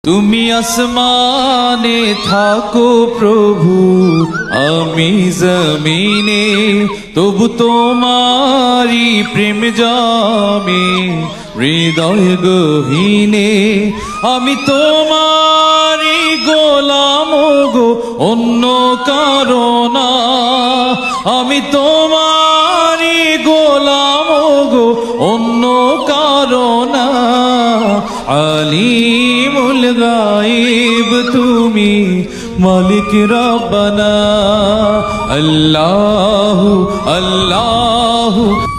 তুমি আসমানে থাকো প্রভু, আমি জমিনে, তবু তোমারি প্রেম জামে হৃদয় গহীনে। আমি তোমারি গোলাম গো, অন্য কারো না। আমি তোমারি গোলাম গো, অন্য কারো না। আলিমুল গায়ব তুমি, মালিক রব্বানা। আল্লাহু আল্লাহু